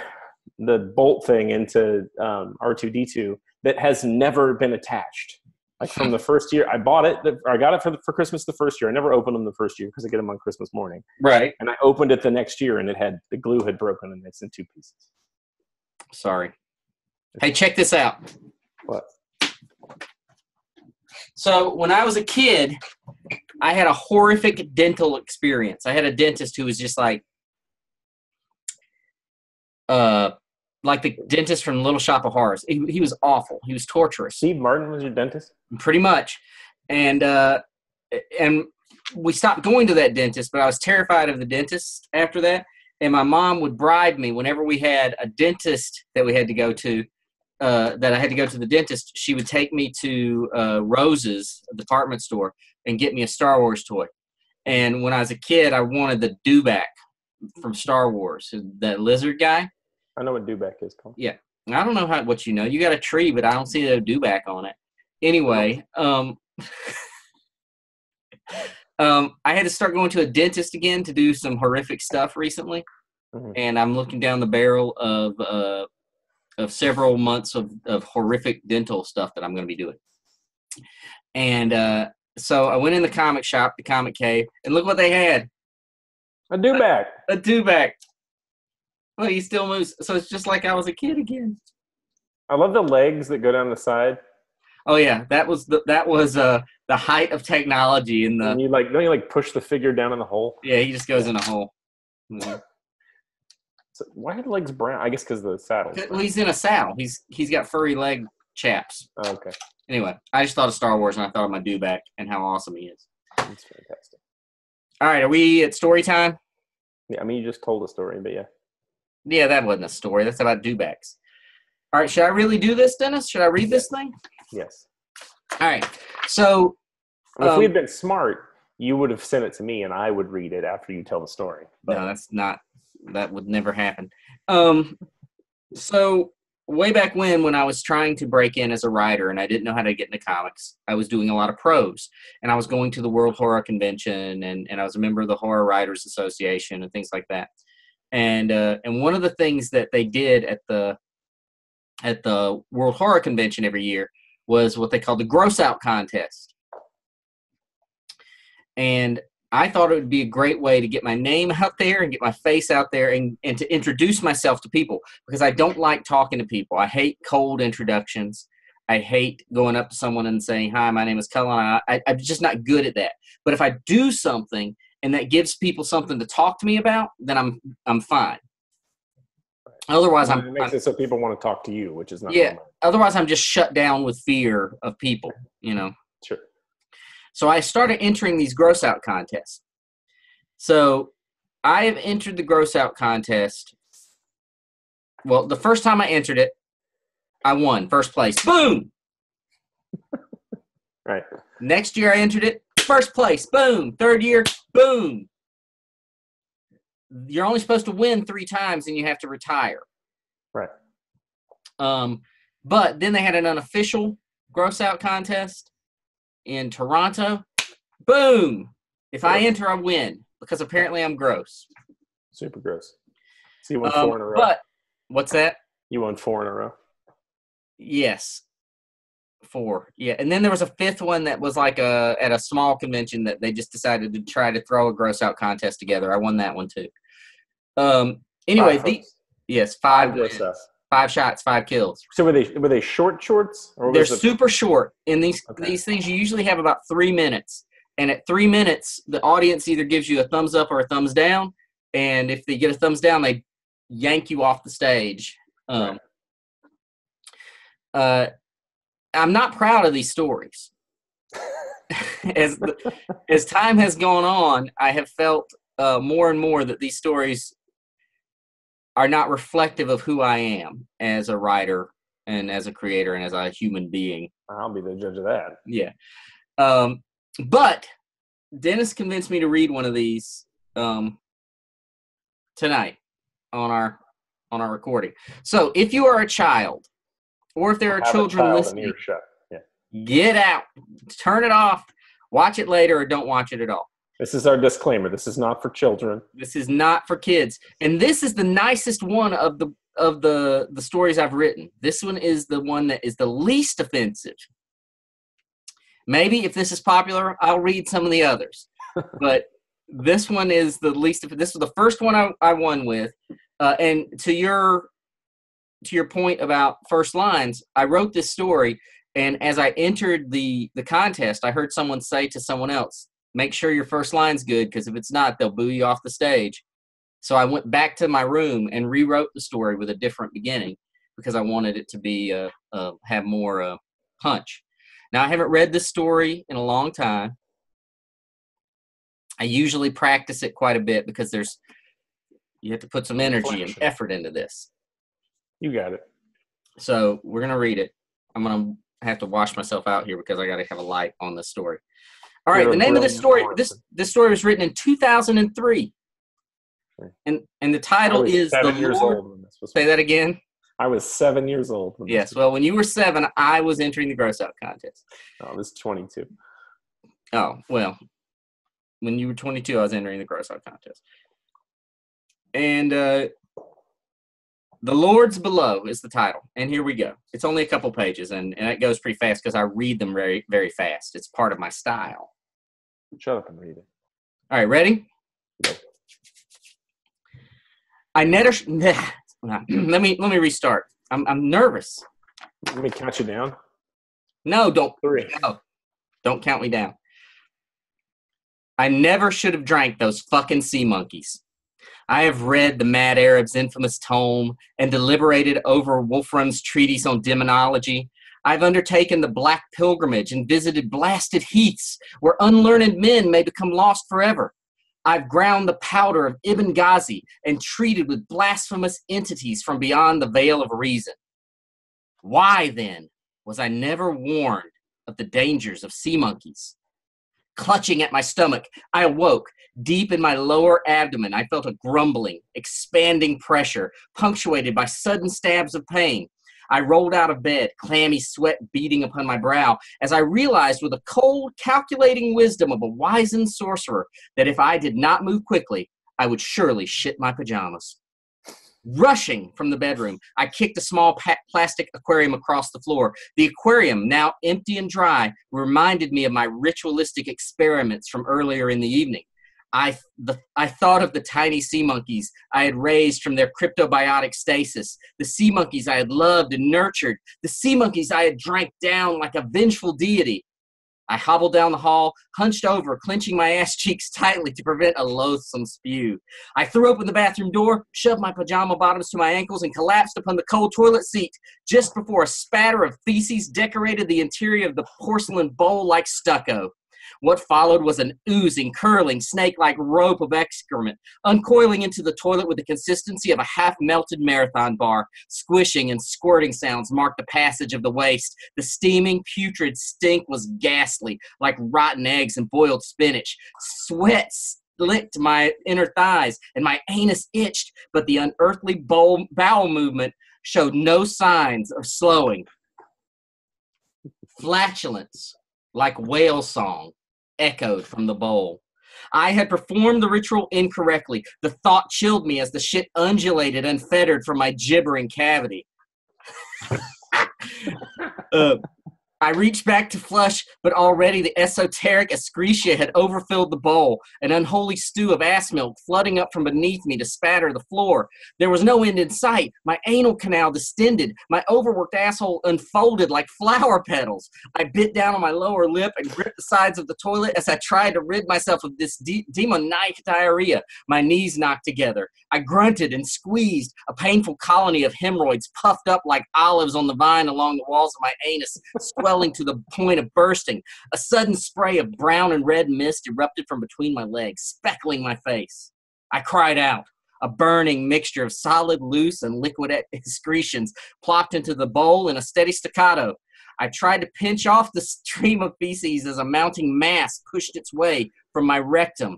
Speaker 1: bolt thing into R2-D2 that has never been attached. Like from the first year, I got it for Christmas the first year. I never opened them the first year because I get them on Christmas morning.
Speaker 2: Right.
Speaker 1: And I opened it the next year, and the glue had broken, and it's in 2 pieces.
Speaker 2: Sorry. Hey, check this out.
Speaker 1: What?
Speaker 2: So when I was a kid, I had a horrific dental experience. I had a dentist who was just like the dentist from Little Shop of Horrors. He was awful. He was torturous.
Speaker 1: Steve Martin was your dentist?
Speaker 2: Pretty much. And we stopped going to that dentist, but I was terrified of the dentist after that. And my mom would bribe me whenever we had a dentist that we had to go to, that I had to go to the dentist. She would take me to Rose's department store and get me a Star Wars toy. And when I was a kid, I wanted the Dewback from Star Wars, that lizard guy.
Speaker 1: I know what Dewback is called.
Speaker 2: Yeah. I don't know what you know. You got a tree, but I don't see a Dewback on it. Anyway, I had to start going to a dentist again to do some horrific stuff recently. Mm-hmm. And I'm looking down the barrel of several months of horrific dental stuff that I'm going to be doing. And so I went in the comic shop, the Comic Cave, and look what they had.
Speaker 1: A Dewback.
Speaker 2: A Dewback. Well, he still moves. So it's just like I was a kid again.
Speaker 1: I love the legs that go down the side.
Speaker 2: Oh yeah, that was the height of technology in the.
Speaker 1: And don't you push the figure down in the hole?
Speaker 2: Yeah, he just goes in a hole. Mm-hmm.
Speaker 1: So why are the legs brown? I guess because of the saddle.
Speaker 2: Well, he's in a saddle. He's got furry leg chaps.
Speaker 1: Oh, okay.
Speaker 2: Anyway, I just thought of Star Wars and I thought of my Dewback and how awesome he is.
Speaker 1: That's fantastic.
Speaker 2: All right, are we at story time?
Speaker 1: Yeah, I mean you just told a story, but yeah.
Speaker 2: Yeah, that wasn't a story. That's about Dewbacks. All right, should I really do this, Dennis? Should I read this thing?
Speaker 1: Yes.
Speaker 2: All right. So,
Speaker 1: if we had been smart, you would have sent it to me, and I would read it after you tell the story. But
Speaker 2: no, that would never happen. So way back when I was trying to break in as a writer and I didn't know how to get into comics, I was doing a lot of prose, and I was going to the World Horror Convention, and I was a member of the Horror Writers Association and things like that. And one of the things that they did at the World Horror Convention every year was what they called the Gross Out Contest. And I thought it would be a great way to get my name out there and get my face out there and to introduce myself to people, because I don't like talking to people. I hate cold introductions. I hate going up to someone and saying, "Hi, my name is Cullen." I'm just not good at that. But if I do something and that gives people something to talk to me about, then I'm fine. Otherwise,
Speaker 1: it makes it so people want to talk to you, which is not
Speaker 2: normal. Otherwise, I'm just shut down with fear of people,
Speaker 1: Sure.
Speaker 2: So I started entering these gross out contests. So I have entered the gross out contest. Well, the first time I entered it, I won first place. Boom.
Speaker 1: Right.
Speaker 2: Next year I entered it, first place. Boom. Third year, boom. You're only supposed to win 3 times and you have to retire.
Speaker 1: Right.
Speaker 2: But then they had an unofficial gross out contest in Toronto. Boom. If I enter, I win because apparently I'm gross.
Speaker 1: Super gross. So you won 4 in a row.
Speaker 2: But what's that?
Speaker 1: You won 4 in a row.
Speaker 2: Yes. 4. Yeah. And then there was a 5th one that was like at a small convention that they just decided to try to throw a gross out contest together. I won that one too. Anyway, 5
Speaker 1: gross outs.
Speaker 2: 5 shots, 5 kills.
Speaker 1: So were they short shorts? Or
Speaker 2: they're super short. In these things, you usually have about 3 minutes. And at 3 minutes, the audience either gives you a thumbs up or a thumbs down. And if they get a thumbs down, they yank you off the stage.
Speaker 1: Right.
Speaker 2: I'm not proud of these stories. As time has gone on, I have felt more and more that these stories are not reflective of who I am as a writer and as a creator and as a human being.
Speaker 1: I'll be the judge of that.
Speaker 2: Yeah. But Dennis convinced me to read one of these tonight on our recording. So if you are a child, or if there are children listening, get out, turn it off, watch it later, or don't watch it at all.
Speaker 1: This is our disclaimer. This is not for children.
Speaker 2: This is not for kids. And this is the nicest one of the stories I've written. This one is the one that is the least offensive. Maybe if this is popular, I'll read some of the others. But this one is the least. This was the first one I won with. And to your point about first lines, I wrote this story, and as I entered the contest, I heard someone say to someone else, make sure your first line's good, because if it's not, they'll boo you off the stage. So I went back to my room and rewrote the story with a different beginning because I wanted it to be have more punch. Now, I haven't read this story in a long time. I usually practice it quite a bit because you have to put some energy and effort into this.
Speaker 1: You got it.
Speaker 2: So we're going to read it. I'm going to have to wash myself out here because I got to have a light on this story. All right, the name of this story, this story was written in 2003. And the title is The Lord. Say that again.
Speaker 1: I was 7 years old.
Speaker 2: Yes, well, when you were 7, I was entering the gross out contest.
Speaker 1: I was 22.
Speaker 2: Oh, well, when you were 22, I was entering the gross out contest. And The Lords Below is the title. And here we go. It's only a couple pages, and it goes pretty fast because I read them very, very fast. It's part of my style.
Speaker 1: Shut up and read it.
Speaker 2: All right, ready?
Speaker 1: Go.
Speaker 2: Let me restart. I'm nervous.
Speaker 1: Let me count you down.
Speaker 2: No, don't.
Speaker 1: 3.
Speaker 2: No, don't count me down. I never should have drank those fucking sea monkeys. I have read the mad Arab's infamous tome and deliberated over Wolfram's treatise on demonology. I've undertaken the Black Pilgrimage and visited blasted heaths where unlearned men may become lost forever. I've ground the powder of Ibn Ghazi and treated with blasphemous entities from beyond the veil of reason. Why, then, was I never warned of the dangers of sea monkeys? Clutching at my stomach, I awoke. Deep in my lower abdomen, I felt a grumbling, expanding pressure, punctuated by sudden stabs of pain. I rolled out of bed, clammy sweat beating upon my brow, as I realized with a cold, calculating wisdom of a wizened sorcerer that if I did not move quickly, I would surely shit my pajamas. Rushing from the bedroom, I kicked a small plastic aquarium across the floor. The aquarium, now empty and dry, reminded me of my ritualistic experiments from earlier in the evening. I thought of the tiny sea monkeys I had raised from their cryptobiotic stasis, the sea monkeys I had loved and nurtured, the sea monkeys I had drank down like a vengeful deity. I hobbled down the hall, hunched over, clenching my ass cheeks tightly to prevent a loathsome spew. I threw open the bathroom door, shoved my pajama bottoms to my ankles, and collapsed upon the cold toilet seat just before a spatter of feces decorated the interior of the porcelain bowl like stucco. What followed was an oozing, curling, snake-like rope of excrement, uncoiling into the toilet with the consistency of a half-melted marathon bar. Squishing and squirting sounds marked the passage of the waste. The steaming, putrid stink was ghastly, like rotten eggs and boiled spinach. Sweat licked my inner thighs, and my anus itched, but the unearthly bowel movement showed no signs of slowing. Flatulence, like whale song, echoed from the bowl. I had performed the ritual incorrectly. The thought chilled me as the shit undulated unfettered from my gibbering cavity. I reached back to flush, but already the esoteric excretia had overfilled the bowl, an unholy stew of ass milk flooding up from beneath me to spatter the floor. There was no end in sight. My anal canal distended. My overworked asshole unfolded like flower petals. I bit down on my lower lip and gripped the sides of the toilet as I tried to rid myself of this demoniac diarrhea. My knees knocked together. I grunted and squeezed. A painful colony of hemorrhoids puffed up like olives on the vine along the walls of my anus, swelling to the point of bursting. A sudden spray of brown and red mist erupted from between my legs, speckling my face. I cried out. A burning mixture of solid, loose, and liquid excretions plopped into the bowl in a steady staccato. I tried to pinch off the stream of feces as a mounting mass pushed its way from my rectum.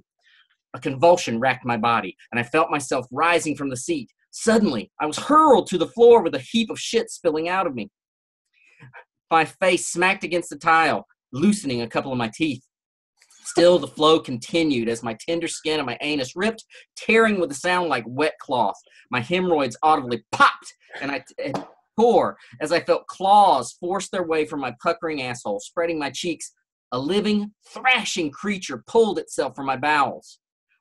Speaker 2: A convulsion racked my body, and I felt myself rising from the seat. Suddenly, I was hurled to the floor with a heap of shit spilling out of me. My face smacked against the tile, loosening a couple of my teeth. Still, the flow continued as my tender skin and my anus ripped, tearing with a sound like wet cloth. My hemorrhoids audibly popped, and I tore as I felt claws force their way from my puckering asshole, spreading my cheeks. A living, thrashing creature pulled itself from my bowels.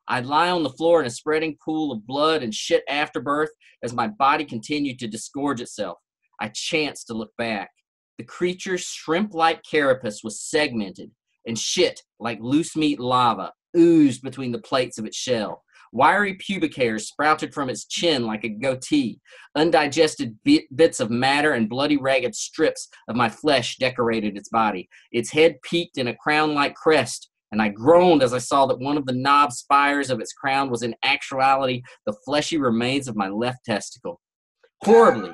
Speaker 2: I'd lie on the floor in a spreading pool of blood and shit afterbirth as my body continued to disgorge itself. I chanced to look back. The creature's shrimp-like carapace was segmented, and shit, like loose meat lava, oozed between the plates of its shell. Wiry pubic hairs sprouted from its chin like a goatee. Undigested bits of matter and bloody ragged strips of my flesh decorated its body. Its head peaked in a crown-like crest, and I groaned as I saw that one of the knob spires of its crown was in actuality the fleshy remains of my left testicle. Horribly,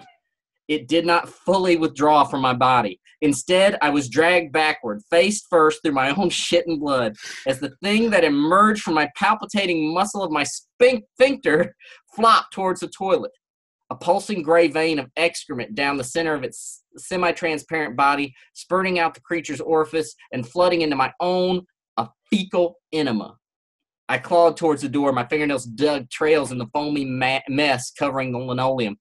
Speaker 2: it did not fully withdraw from my body. Instead, I was dragged backward, face first through my own shit and blood, as the thing that emerged from my palpitating muscle of my sphincter flopped towards the toilet. A pulsing gray vein of excrement down the center of its semi-transparent body, spurting out the creature's orifice and flooding into my own, a fecal enema. I clawed towards the door, my fingernails dug trails in the foamy mess covering the linoleum.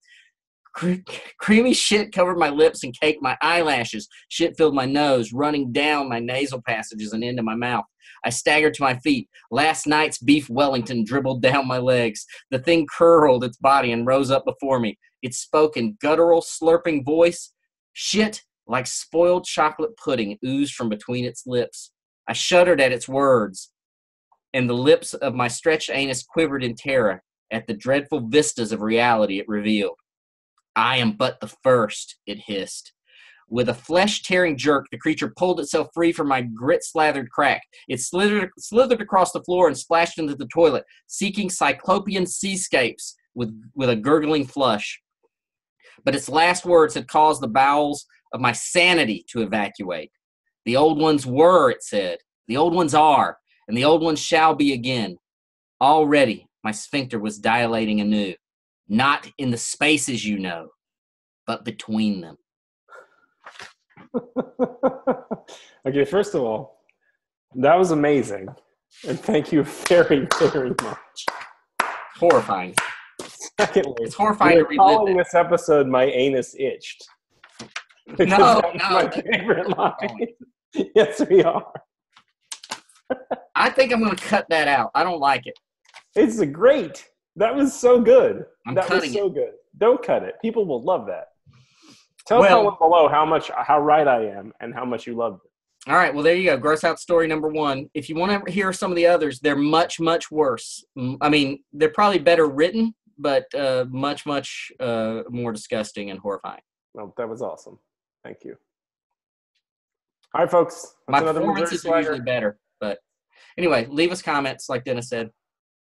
Speaker 2: Creamy shit covered my lips and caked my eyelashes. Shit filled my nose, running down my nasal passages and into my mouth. I staggered to my feet. Last night's beef Wellington dribbled down my legs. The thing curled its body and rose up before me. It spoke in guttural, slurping voice. Shit, like spoiled chocolate pudding, oozed from between its lips. I shuddered at its words, and the lips of my stretched anus quivered in terror at the dreadful vistas of reality it revealed. I am but the first, it hissed. With a flesh-tearing jerk, the creature pulled itself free from my grit-slathered crack. It slithered across the floor and splashed into the toilet, seeking cyclopean seascapes with a gurgling flush. But its last words had caused the bowels of my sanity to evacuate. The old ones were, it said. The old ones are, and the old ones shall be again. Already, my sphincter was dilating anew. Not in the spaces you know, but between them.
Speaker 1: Okay, first of all, that was amazing. And thank you very, very much.
Speaker 2: Horrifying.
Speaker 1: Secondly,
Speaker 2: it's horrifying to relive
Speaker 1: calling this episode My Anus Itched.
Speaker 2: No.
Speaker 1: My favorite line. Yes, we are.
Speaker 2: I think I'm going to cut that out. I don't like it.
Speaker 1: It's great. That was so good.
Speaker 2: That was
Speaker 1: so good. Don't cut it. People will love that. Tell Colin below how right I am and how much you loved it.
Speaker 2: All right, well, there you go. Gross out story number 1. If you want to hear some of the others, they're much, much worse. I mean, they're probably better written, but much, much more disgusting and horrifying.
Speaker 1: Well, that was awesome. Thank you. All right, folks.
Speaker 2: My performances are usually better, but anyway, leave us comments, like Dennis said.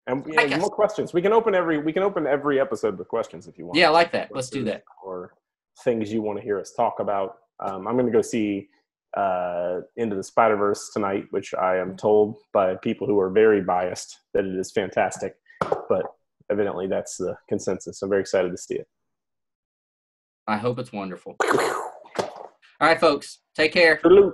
Speaker 1: And more questions. We can open every episode with questions if you want.
Speaker 2: Yeah, I like that. Let's do that.
Speaker 1: Or things you want to hear us talk about. I'm going to go see Into the Spider-Verse tonight, which I am told by people who are very biased that it is fantastic. But evidently that's the consensus. I'm very excited to see it.
Speaker 2: I hope it's wonderful. All right, folks. Take care.
Speaker 1: Salute.